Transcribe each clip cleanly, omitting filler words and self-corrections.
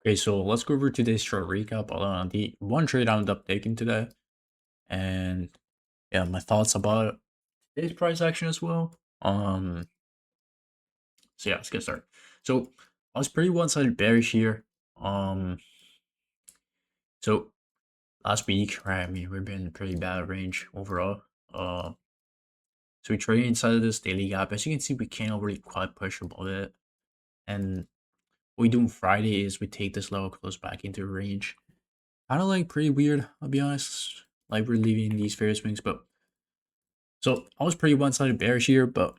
Okay, so let's go over today's short recap on the one trade I ended up taking today, and yeah, my thoughts about today's price action as well. So yeah, let's get started. So I was pretty one-sided bearish here. Um, so last week, right? I mean, we've been in pretty bad range overall. So we traded inside of this daily gap. As you can see, we can't really quite push above it, and what we do on Friday is we take this level close back into range. Kind of like pretty weird, I'll be honest. Like we're leaving these fair swings, but so I was pretty one-sided bearish here, but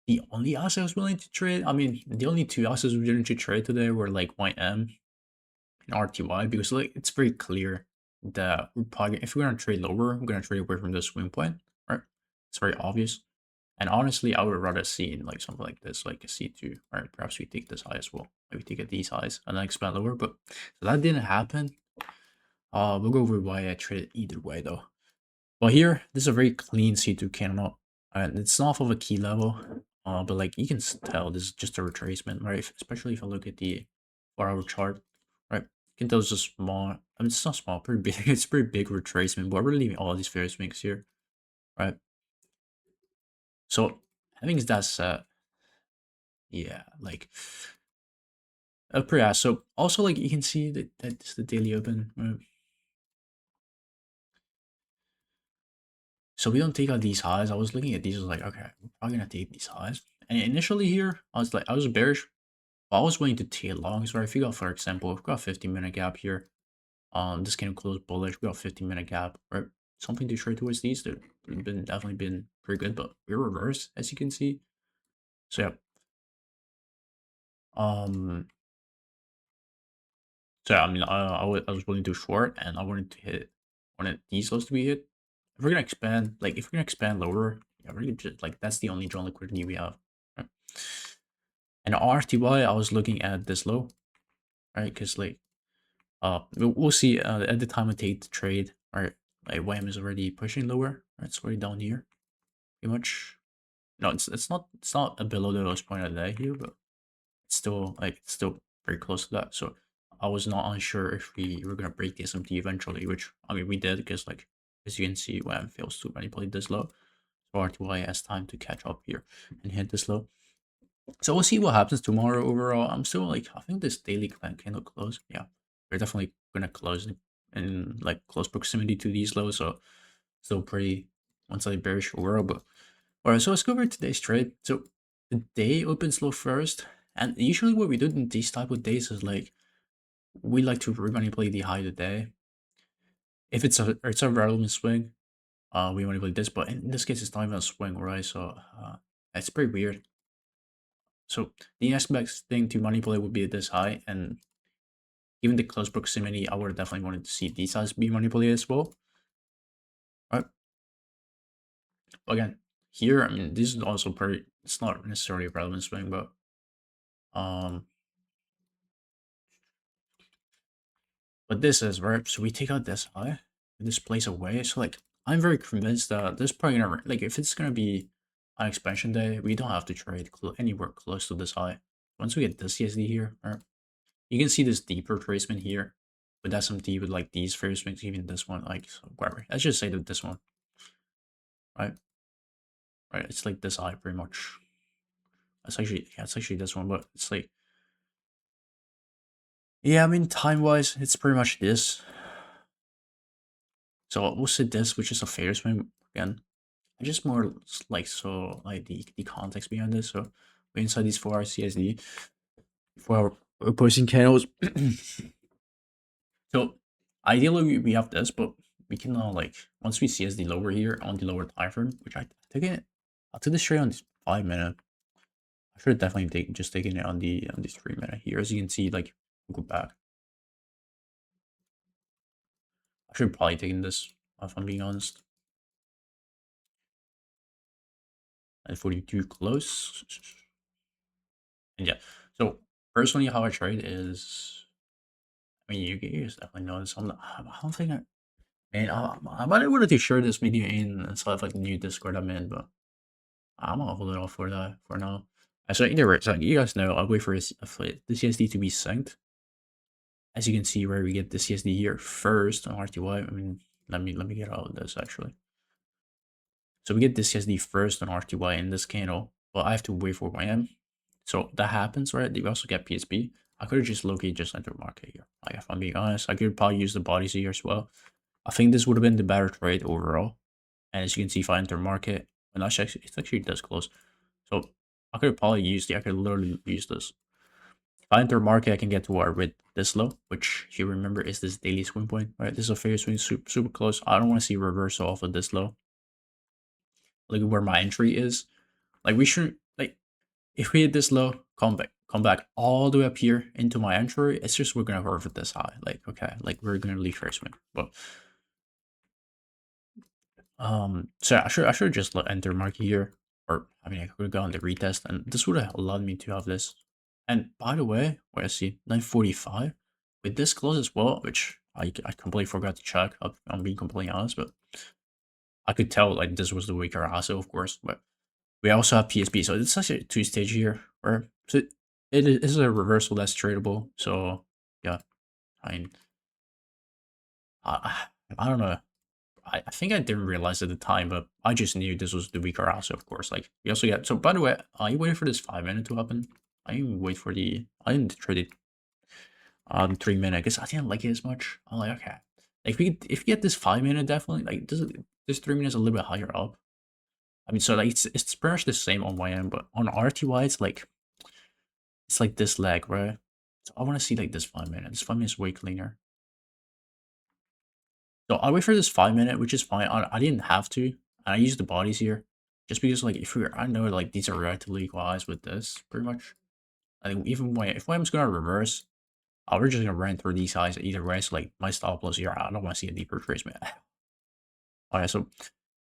the only assets I was willing to trade, I mean, the only two assets we didn't trade today were like YM and RTY because like it's very clear that we're probably if we're gonna trade lower, we're gonna trade away from the swing point, right? It's very obvious. And honestly, I would rather see in like something like this, like a C2, right? Perhaps we take this high as well. Maybe take at these highs and then expand lower, but so that didn't happen. We'll go over why I traded either way though. Well, here, this is a very clean C2 candle. And it's not off of a key level, but like you can tell this is just a retracement, right? Especially if I look at the 4-hour chart, right? You can tell it's just small. I mean, it's not small, pretty big. It's pretty big retracement, but we're leaving all these fair swings here, right? So having that said, yeah, like pretty ass. So also like you can see that that's the daily open. Right? So we don't take out these highs. I was looking at these, I was like, okay, we're probably gonna take these highs. And initially here, I was bearish, but I was willing to take long. So if you got, for example, if we got a 15-minute gap here, this can close bullish. We got a 15-minute gap, right? Something to trade towards these. They've definitely been pretty good, but we're reversed, as you can see. So yeah. Um. So I mean, I was willing to short, and I wanted these lows to be hit. If we're gonna expand, like if we're gonna expand lower, yeah, we're gonna just like that's the only drawn liquidity we have. Right? And RTY, I was looking at this low, right? Because like, we'll see at the time I take the trade, right? Like YM is already pushing lower, right? It's already down here, pretty much. No, it's not below the lowest point of the day here, but it's still very close to that. So I was not unsure if we were gonna break the SMT eventually, which I mean we did because like as you can see, YM fails to manipulate this low. So RTY has time to catch up here and hit this low. So we'll see what happens tomorrow overall. I'm still like, I think this daily candle close. Yeah, we're definitely gonna close in like close proximity to these lows. So still pretty one-sided bearish overall. But all right, so let's go over today's trade. So the day opens low first, and usually what we do in these type of days is like we like to manipulate the high of the day. If it's a relevant swing, we manipulate this. But in this case, it's not even a swing, right? So it's pretty weird. So the next best thing to manipulate would be this high, and given the close proximity, I would definitely wanted to see these sides be manipulated as well. Right? Again, here, I mean, this is also pretty. It's not necessarily a relevant swing, but um, but this is right. So we take out this high, this plays away. So like, I'm very convinced that this probably gonna like if it's gonna be an expansion day, we don't have to trade anywhere close to this high. Once we get this CSD here, right? You can see this deeper tracement here with SMT with like these fair swings, even this one, like so whatever. Let's just say that this one, right? Right, it's like this eye pretty much. It's actually this one, but it's like yeah, I mean time wise, it's pretty much this. So we'll say this, which is a fair swing again. Just more like so like the context behind this. So we're inside these 4-hour CSD, 4-hour opposing candles. So ideally we have this, but we can like once we see as the lower here on the lower time frame, which I took it, I took this trade on 5 minute. I should have definitely just taken it on this 3 minute here. As you can see, like we'll go back. I should have probably taken this if I'm being honest. And 42 close. And yeah. So personally how I trade is I mean you guys definitely know this. I don't think I might have wanted to share this video in instead of like the new Discord I'm in, but I'm gonna hold it off for that for now. So either way, so you guys know I'll wait for the CSD to be synced. as you can see, where we get the CSD here first on RTY. I mean, let me get out of this actually. So we get this CSD first on RTY in this candle, but I have to wait for YM. So that happens, right? We also get PSP. I could have just low-key just entered market here. Like, if I'm being honest, I could probably use the bodies here as well. I think this would have been the better trade overall. And as you can see, if I enter market, and it actually does close. So I could probably use I could literally use this. If I enter market, I can get to where with this low, which if you remember is this daily swing point, right? This is a fair swing, super close. I don't want to see reversal off of this low. Look at where my entry is. Like, we shouldn't, like, if we hit this low, come back all the way up here into my entry. It's just we're gonna hover this high. Like, okay, like we're gonna leave first swing. But so I should just let enter market here. Or I mean I could have gone the retest and this would have allowed me to have this. And by the way, where I see 945 with this close as well, which I completely forgot to check. I'm being completely honest, but I could tell like this was the weaker also, of course, but we also have PSP, so it's such a two-stage here, where so it is a reversal that's tradable. So yeah, I mean, I don't know. I think I didn't realize at the time, but I just knew this was the weaker also, of course. Like we also get so. By the way, are you waiting for this 5 minute to happen? I didn't wait for the. I didn't trade it 3 minute because I didn't like it as much. I'm like, okay, like if we get this 5 minute, definitely like this 3 minutes a little bit higher up. I mean, so like it's pretty much the same on YM, but on RTY it's like this leg, right? So I want to see like this 5 minute. This 5 minute is way cleaner. So I wait for this 5 minute, which is fine. I didn't have to. I used the bodies here just because like I know like these are relatively equalized with this pretty much. I think even when if I'm just gonna reverse, we're just gonna run through these sides either way. So like my stop loss here, I don't want to see a deeper retracement. Alright, so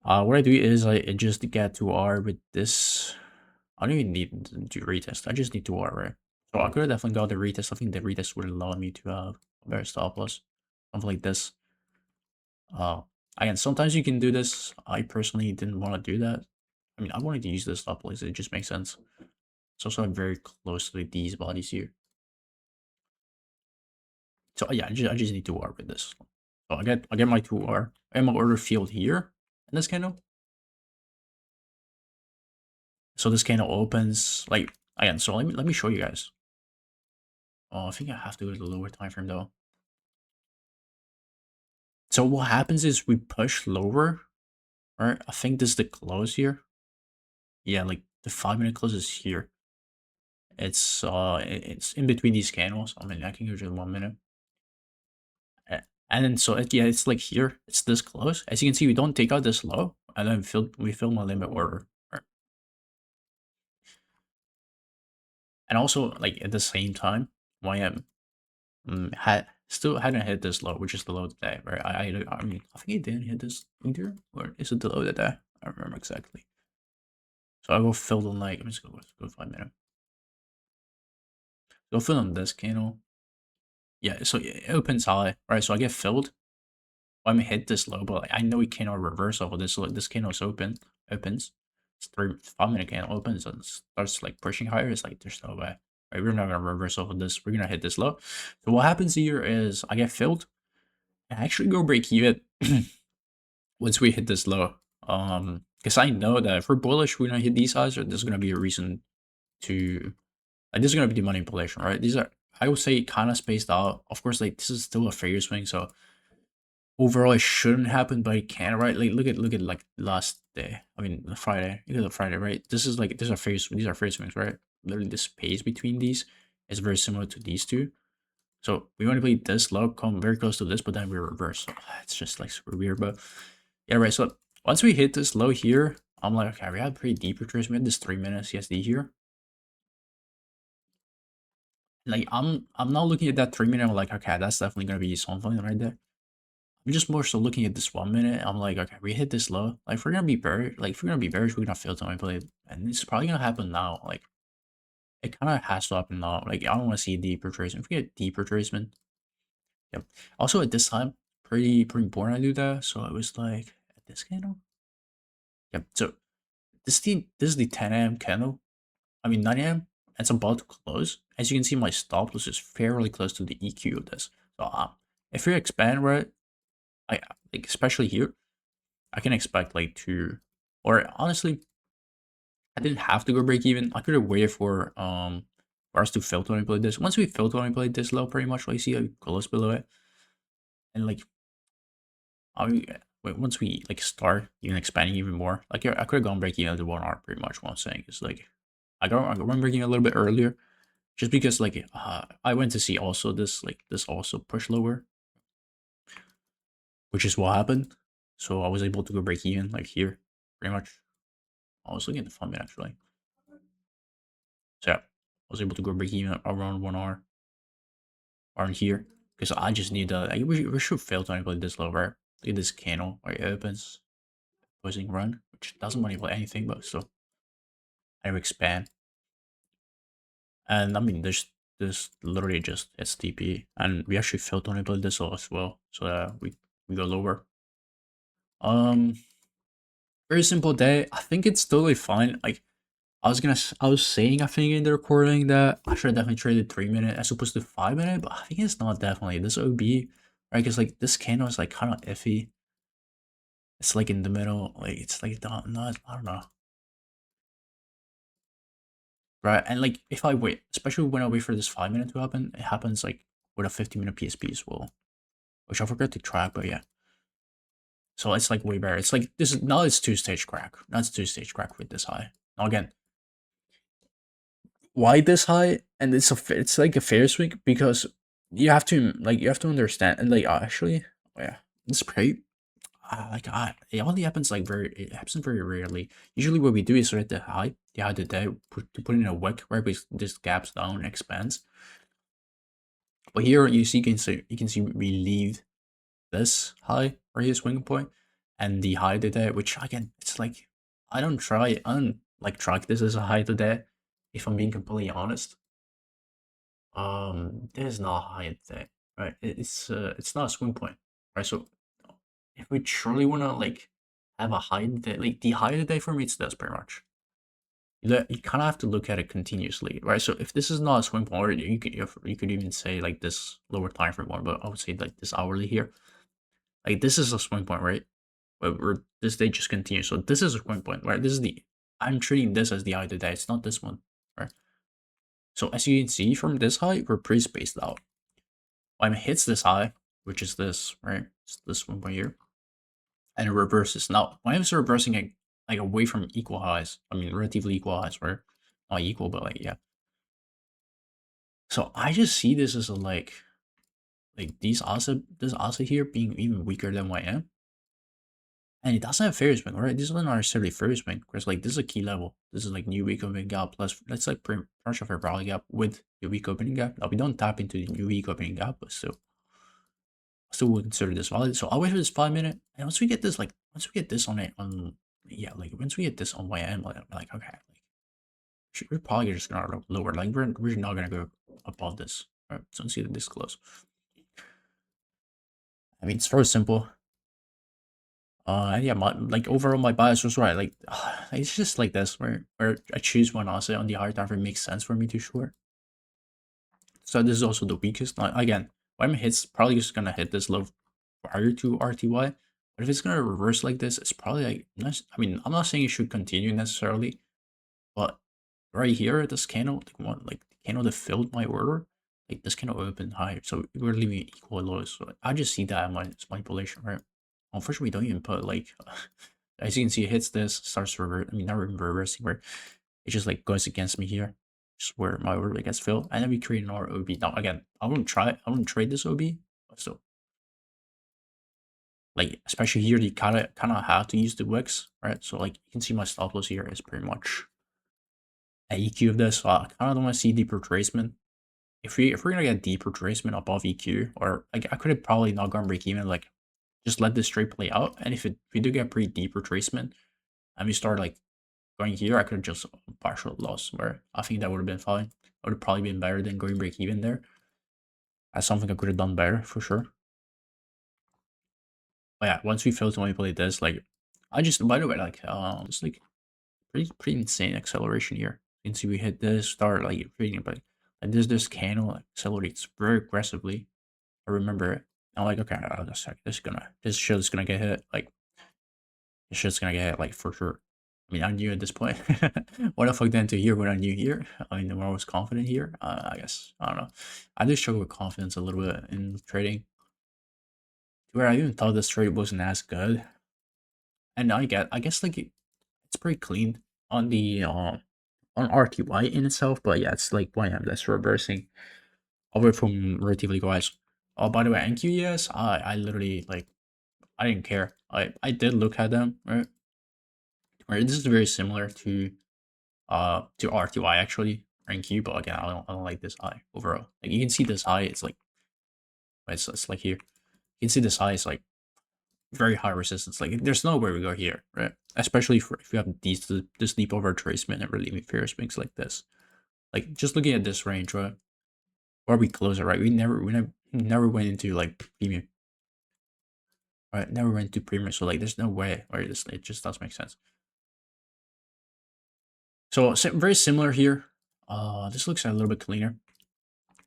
what I do is I just get to R with this. I don't even need to retest. I just need to R, right? So I could have definitely got the retest. I think the retest would allow me to have a better stop loss. Something like this. Again, sometimes you can do this. I personally didn't want to do that. I mean, I wanted to use this stop loss. It just makes sense. It's also very close to these bodies here. So yeah, I just need to R with this. So I get my 2R. I have my order field here in this candle. So this candle opens like again. So let me show you guys. Oh, I think I have to go to the lower time frame though. So what happens is we push lower, right? I think this is the close here. Yeah, like the 5 minute close is here. It's in between these candles. I mean, I can go to 1 minute. And then yeah, it's like here. It's this close. As you can see, we don't take out this low, and then we fill my limit order. Right? And also, like at the same time, YM still hadn't hit this low, which is the low today. Right? I mean, I think he didn't hit this either, or is it the low today? I don't remember exactly. So I will fill the like. Let's go 5 minute. Go fill on this candle. Yeah, so it opens high, right? So I get filled. I mean, hit this low, but like, I know we cannot reverse off of this. So like, this candle is opens. It's 5 minute candle opens and starts like pushing higher. It's like there's no way. Right? We're not gonna reverse off of this. We're gonna hit this low. So what happens here is I get filled. And I actually go break even once we hit this low. Because I know that if we're bullish, we're gonna hit these highs, or there's gonna be a reason to like this is gonna be the manipulation, right? These are I would say kind of spaced out. Of course, like this is still a fair swing, so overall it shouldn't happen, but it can, right? Like look at like last day. I mean the Friday. Look at the Friday, right? This is like these are fair swings, right? Literally the space between these is very similar to these two. So we want to play this low, come very close to this, but then we reverse. So it's just like super weird, but yeah, right. So once we hit this low here, I'm like, okay, we had pretty deep retracement. We had this 3 minute CSD here. Like I'm not looking at that 3 minute. I'm like, okay, that's definitely gonna be something right there. I'm just more so looking at this 1 minute. I'm like, okay, we hit this low. Like if we're gonna be bearish, we're gonna fail to manipulate, and it's probably gonna happen now. Like it kind of has to happen now. Like I don't want to see a deep retracement. If we get deep retracement, yep. Also at this time, pretty important I do that. So it was like at this candle. Yep. So this is the 10 a.m. candle. I mean 9 a.m. it's about to close. As you can see, my stop loss is fairly close to the EQ of this. So if you expand, right, I like especially here, I can expect like to, or honestly, I didn't have to go break even. I could have waited for us to filter manipulate this. Once we filter manipulate this low, pretty much, like see how it close below it, and like once we like start even expanding even more, like I could have gone break even to 1 hour. Pretty much what I'm saying is like I got breaking a little bit earlier, just because like I went to see also this also push lower, which is what happened. So I was able to go break even like here, pretty much. I was looking at the fund actually. So yeah, I was able to go break even around 1 hour, around here, because I just need we should fail to manipulate this low, right? Look at this candle where it opens, closing run, which doesn't manipulate anything, but still, I expand. And I mean, this literally just STP, and we actually failed to enable this as well, so we go lower. Very simple day. I think it's totally fine. Like I was saying, I think in the recording that I should have definitely traded 3 minute as opposed to 5 minute, but I think it's not definitely this OB, right? Because like this candle is like kind of iffy. It's like in the middle, like it's like not I don't know. Right, and like if I wait, especially when I wait for this 5 minute to happen, it happens like with a 50-minute PSP as well, which I forgot to track, but yeah. So it's like way better. It's like this is now it's two-stage crack. That's two-stage crack with this high. Now again, why this high? And it's like a fair swing because you have to understand and like actually, oh yeah, it's pretty. It only happens like it happens very rarely. Usually, what we do is at the high today, to put in a wick where this gaps down, expands. But here you can see we leave this high right here, swing point, and the high today, which again, it's like I don't like track this as a high today, if I'm being completely honest. This is not a high today, right? It's not a swing point, right? So if we truly wanna like have a high today, like the high today for me, it's this pretty much. You kind of have to look at it continuously, right? So if this is not a swing point, or you could even say like this lower time frame one, but I would say like this hourly here. Like this is a swing point, right? Where this day just continues. So this is a swing point, right? This is I'm treating this as the high today. It's not this one, right? So as you can see from this high, we're pretty spaced out. When it hits this high, which is this, right? It's this one point here, and it reverses. Now, when it's reversing it like away from equal highs, I mean relatively equal highs, right? Not equal, but like yeah. So I just see this as a like this asa here being even weaker than YM. And it doesn't have fair swing, right? This is not necessarily fair swing, because like this is a key level. This is like new week opening gap plus let's like pretty much of a rally gap with the week opening gap. Now we don't tap into the new week opening gap, but still would consider this valid. So I'll wait for this 5 minute, and once we get this on it yeah, like once we get this on YM, like okay, like we're probably just gonna lower. Like we're not gonna go above this. Right? So let's see this close. I mean, it's very simple. And yeah, like overall, my bias was right. Like, it's just like this, where I choose one asset on the higher time frame makes sense for me to short. So this is also the weakest. Now, again, when it hits, probably just gonna hit this low prior to RTY. But if it's gonna reverse like this, it's probably like I mean, I'm not saying it should continue necessarily, but right here, this candle, like the candle that filled my order, like this candle opened higher, so we're leaving equal lows. So I just see that as manipulation, right? Unfortunately, we don't even put like, as you can see, it hits this, starts revert. I mean, not reversing, where it just like goes against me here, just where my order gets filled, and then we create an OB. Now again, I wouldn't trade this OB, but still, like especially here, you kind of have to use the wicks, right? So like you can see my stop loss here is pretty much an EQ of this. So I kind of don't want to see deep retracement. If we're gonna get deep retracement above EQ, or like I could have probably not gone break even, like just let this trade play out. And if we do get pretty deep retracement and we start like going here, I could have just partial loss, where I think that would have been fine. Would have probably been better than going break even there. That's something I could have done better for sure. But yeah, once we failed to manipulate this, like I just, by the way, like it's like pretty insane acceleration here. can see we hit this, start like trading, but like this candle like, accelerates very aggressively. I remember it. I'm like, okay, just a sec. This shit's gonna get hit. Like, this shit's gonna get hit, like, for sure. I mean, I knew at this point. What the fuck then to here when I knew here? I mean, the more I was confident here, I guess. I don't know. I do struggle with confidence a little bit in trading. To where I even thought this trade wasn't as good. And I guess, like, it's pretty clean on the, on RTY in itself, but yeah, it's like YM that's reversing away from relatively guys. Oh, by the way, NQES, I literally like I didn't care. I did look at them, right? Right, this is very similar to RTY actually, NQ, but again, I don't like this high overall. Like you can see this high, it's like it's like here. You can see this high is like very high resistance. Like there's no way we go here, right? Especially if you have this deep over retracement and really fair swings like this. Like just looking at this range, right? Where we close it, right? We never went into like premium. Right? Never went to premium. So like there's no way, right? It just doesn't make sense. So very similar here. This looks a little bit cleaner.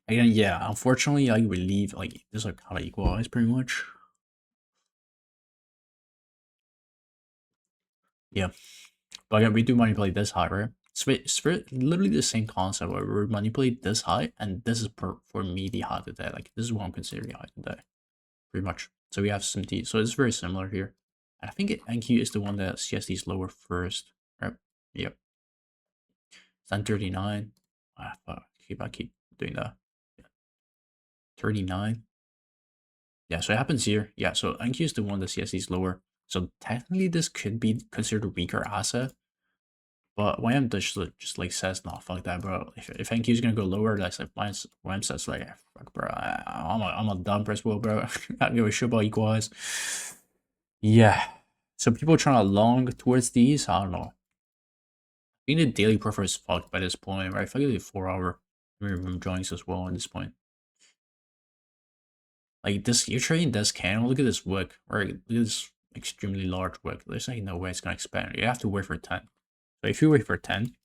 Again, yeah, unfortunately, I believe like this like kind of equalized pretty much. Yeah, but again, we do manipulate this high, right? Literally the same concept where we manipulate this high, and this is for me the high today. Like this is what I'm considering the high today, pretty much. So we have some T. So it's very similar here. And I think NQ is the one that CSD's lower first, right? Yep. 1039. Ah, fuck. I keep doing that. Yeah. 39. Yeah, so it happens here. Yeah, so NQ is the one that CSD is lower. So technically this could be considered a weaker asset. But YM just like says, nah, fuck that, bro. If NQ is gonna go lower, that's like YM says like, fuck, bro. I'm a dumb principal, bro. I don't give a shit about equalize. Yeah. So people trying to long towards these, I don't know. I think the daily prefer is fucked by this point, right? If I get a 4-hour minimum drawings as well at this point. Like this, you're trading this candle. Look at this wick, right? Look at this extremely large wick. There's like no way it's gonna expand. You have to wait for 10. So if you wait for 10,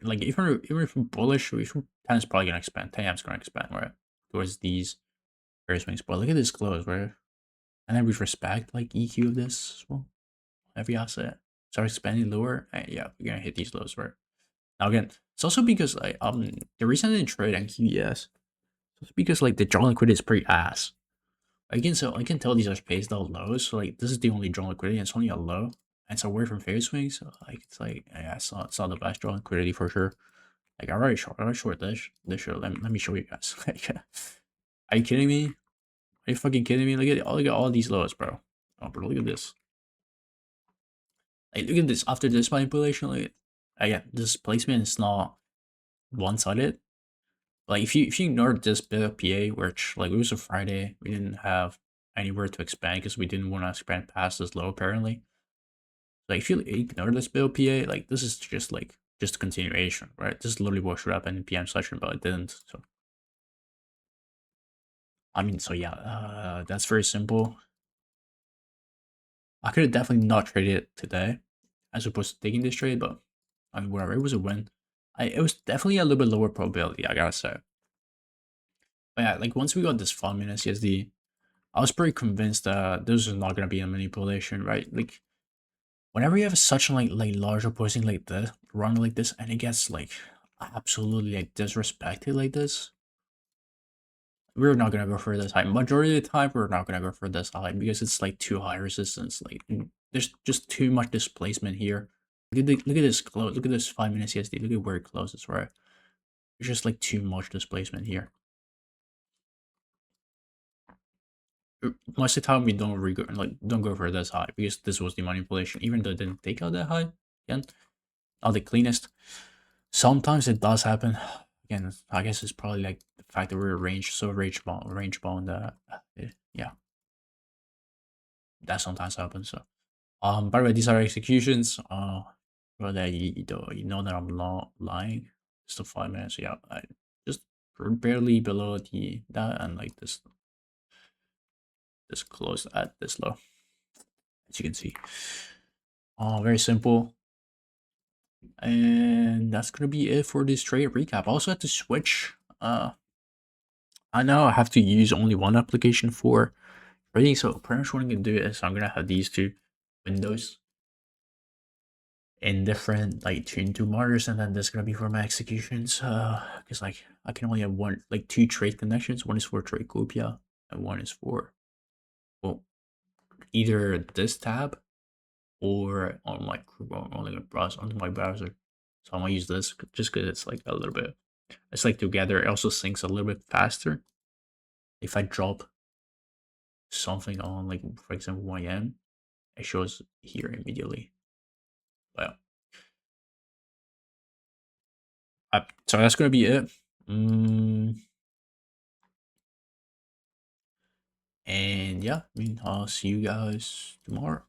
like even if you're bullish, if 10 is probably gonna expand. 10 is gonna expand, right? Towards these various swings. But look at this close, right? And then we respect like EQ of this as well. Every asset start expanding lower. And yeah, we're gonna hit these lows, right? Now again, it's also because like the reason I didn't trade NQES is because like the draw liquidity is pretty ass. I can tell these are spaced out lows. So like this is the only draw liquidity, and it's only a low. And it's away from phase swings. So like it's like yeah, it's not the best draw liquidity for sure. Like I already short this show. Let me show you guys. Like, are you kidding me? Are you fucking kidding me? Look at all these lows, bro. Oh, bro, look at this. Like, look at this. After this manipulation, like, again, this placement is not one-sided. Like, if you ignore this bit of PA, which like it was a Friday, we didn't have anywhere to expand because we didn't want to expand past this low apparently. Like, if you ignore this bit of PA, like this is just a continuation, right? This is literally what should happen in PM session, but it didn't. So I mean, so yeah, that's very simple. I could have definitely not traded it today, as opposed to taking this trade, but I mean, whatever. It was a win. It was definitely a little bit lower probability, I gotta say. But yeah, like once we got this 5 minutes CSD, I was pretty convinced that this is not gonna be a manipulation, right? Like whenever you have such like large opposing like this, run like this, and it gets like absolutely like disrespected like this, we're not gonna go for this high. Majority of the time, we're not gonna go for this high because it's like too high resistance. Like there's just too much displacement here. Look at this close. Look at this 5 minutes CSD. Look at where it closes, right? There's just like too much displacement here. Most of the time we don't go for this high because this was the manipulation. Even though it didn't take out that high, again, not the cleanest. Sometimes it does happen. Again, I guess it's probably like the fact that we're range bound. Yeah, that sometimes happens. So, by the way, these are executions. But that you know that I'm not lying. It's the 5 minutes. Yeah, I just barely below that and like this close at this low, as you can see. Very simple. And that's gonna be it for this trade recap. I also had to switch. I know I have to use only one application for trading, so pretty much what I'm gonna do is I'm gonna have these two windows in different like two monitors, and then this is gonna be for my executions. Because like I can only have one, like two trade connections. One is for trade copia, and one is for, well, either this tab or on my browser, onto my browser. So I'm gonna use this just because it's like a little bit. It's like together. It also syncs a little bit faster. If I drop something on, like for example YM, it shows here immediately. Well, so that's gonna be it. And yeah, I mean, I'll see you guys tomorrow.